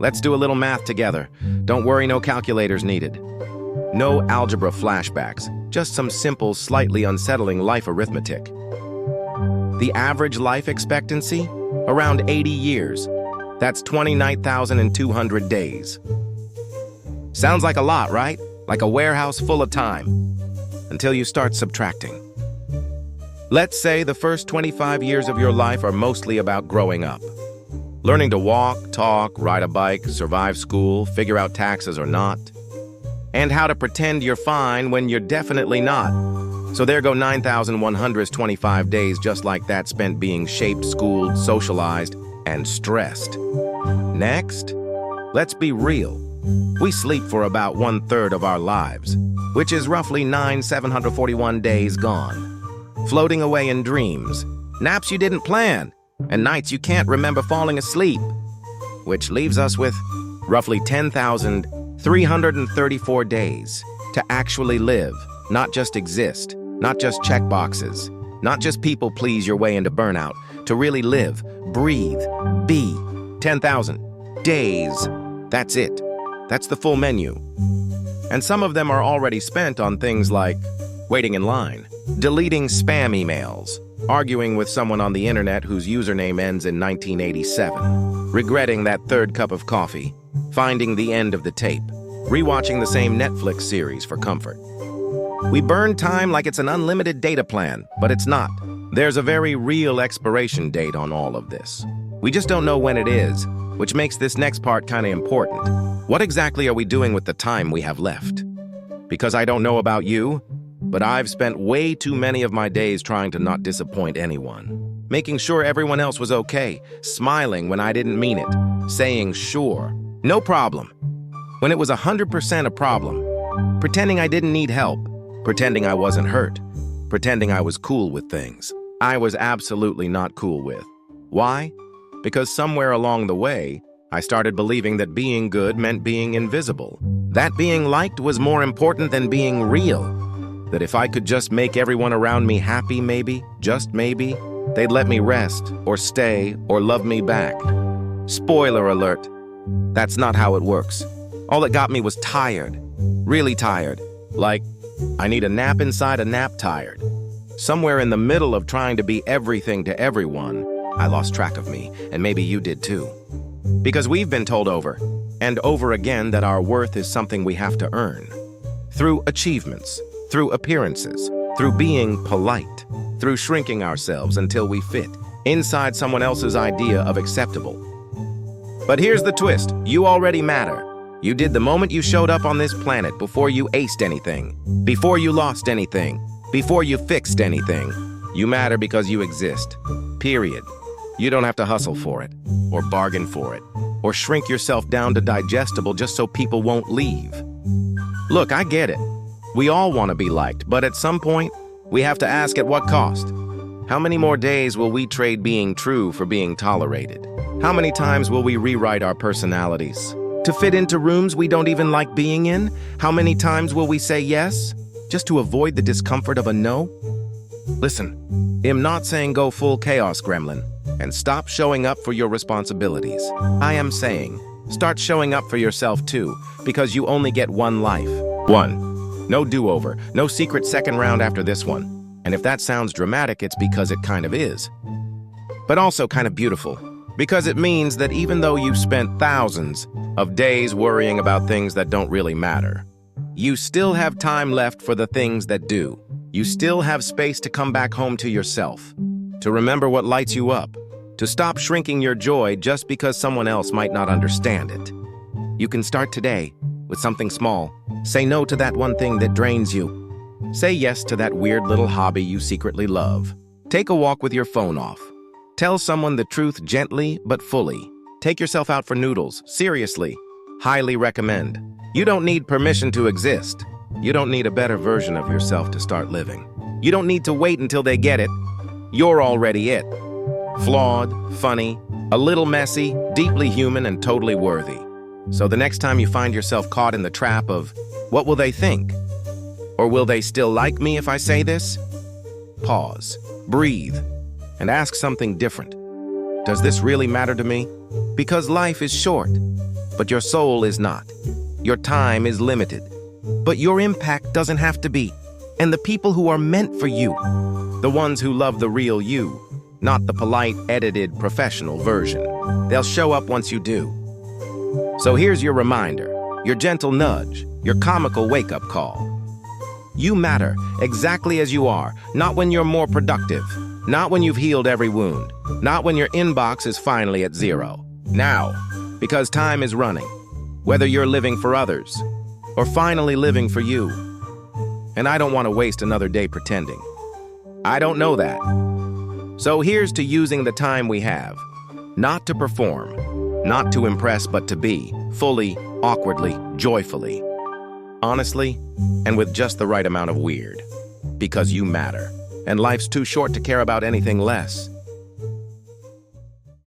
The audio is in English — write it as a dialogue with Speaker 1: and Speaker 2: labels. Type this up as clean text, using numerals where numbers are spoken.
Speaker 1: Let's do a little math together. Don't worry, no calculators needed. No algebra flashbacks, just some simple, slightly unsettling life arithmetic. The average life expectancy? Around 80 years. That's 29,200 days. Sounds like a lot, right? Like a warehouse full of time. Until you start subtracting. Let's say the first 25 years of your life are mostly about growing up. Learning to walk, talk, ride a bike, survive school, figure out taxes or not. And how to pretend you're fine when you're definitely not. So there go 9,125 days just like that spent being shaped, schooled, socialized, and stressed. Next, let's be real. We sleep for about 1/3 of our lives, which is roughly 9,741 days gone. Floating away in dreams, naps you didn't plan, and nights you can't remember falling asleep, which leaves us with roughly 10,334 days to actually live, not just exist, not just check boxes, not just people please your way into burnout, to really live, breathe, be. 10,000 days. That's it. That's the full menu. And some of them are already spent on things like waiting in line, deleting spam emails, arguing with someone on the internet whose username ends in 1987, regretting that third cup of coffee, finding the end of the tape, rewatching the same Netflix series for comfort. We burn time like it's an unlimited data plan, but it's not. There's a very real expiration date on all of this. We just don't know when it is, which makes this next part kind of important. What exactly are we doing with the time we have left? Because I don't know about you, but I've spent way too many of my days trying to not disappoint anyone. Making sure everyone else was okay, smiling when I didn't mean it, saying sure, no problem, when it was 100% a problem, pretending I didn't need help, pretending I wasn't hurt, pretending I was cool with things I was absolutely not cool with. Why? Because somewhere along the way, I started believing that being good meant being invisible, that being liked was more important than being real, that if I could just make everyone around me happy maybe, just maybe, they'd let me rest, or stay, or love me back. Spoiler alert, that's not how it works. All it got me was tired, really tired, like I need a nap inside a nap tired. Somewhere in the middle of trying to be everything to everyone, I lost track of me, and maybe you did too. Because we've been told over and over again that our worth is something we have to earn. Through achievements, through appearances, through being polite, through shrinking ourselves until we fit inside someone else's idea of acceptable. But here's the twist, you already matter. You did the moment you showed up on this planet, before you aced anything, before you lost anything, before you fixed anything. You matter because you exist. Period. You don't have to hustle for it, or bargain for it, or shrink yourself down to digestible just so people won't leave. Look, I get it. We all want to be liked, but at some point, we have to ask at what cost? How many more days will we trade being true for being tolerated? How many times will we rewrite our personalities to fit into rooms we don't even like being in? How many times will we say yes, just to avoid the discomfort of a no? Listen, I'm not saying go full chaos gremlin and stop showing up for your responsibilities. I am saying start showing up for yourself too, because you only get one life. One. No do-over, no secret second round after this one. And if that sounds dramatic, it's because it kind of is. But also kind of beautiful, because it means that even though you've spent thousands of days worrying about things that don't really matter, you still have time left for the things that do. You still have space to come back home to yourself, to remember what lights you up, to stop shrinking your joy just because someone else might not understand it. You can start today with something small. Say no to that one thing that drains you. Say yes to that weird little hobby you secretly love. Take a walk with your phone off. Tell someone the truth gently but fully. Take yourself out for noodles. Seriously. Highly recommend. You don't need permission to exist. You don't need a better version of yourself to start living. You don't need to wait until they get it. You're already it. Flawed, funny, a little messy, deeply human, and totally worthy. So the next time you find yourself caught in the trap of, what will they think? Or will they still like me if I say this? Pause, breathe, and ask something different. Does this really matter to me? Because life is short, but your soul is not. Your time is limited, but your impact doesn't have to be. And the people who are meant for you, the ones who love the real you, not the polite, edited, professional version, they'll show up once you do. So here's your reminder, your gentle nudge, your comical wake-up call. You matter exactly as you are, not when you're more productive, not when you've healed every wound, not when your inbox is finally at 0. Now, because time is running, whether you're living for others or finally living for you. And I don't want to waste another day pretending. I don't know that. So here's to using the time we have, not to perform, not to impress, but to be, fully, awkwardly, joyfully, honestly, and with just the right amount of weird. Because you matter, and life's too short to care about anything less.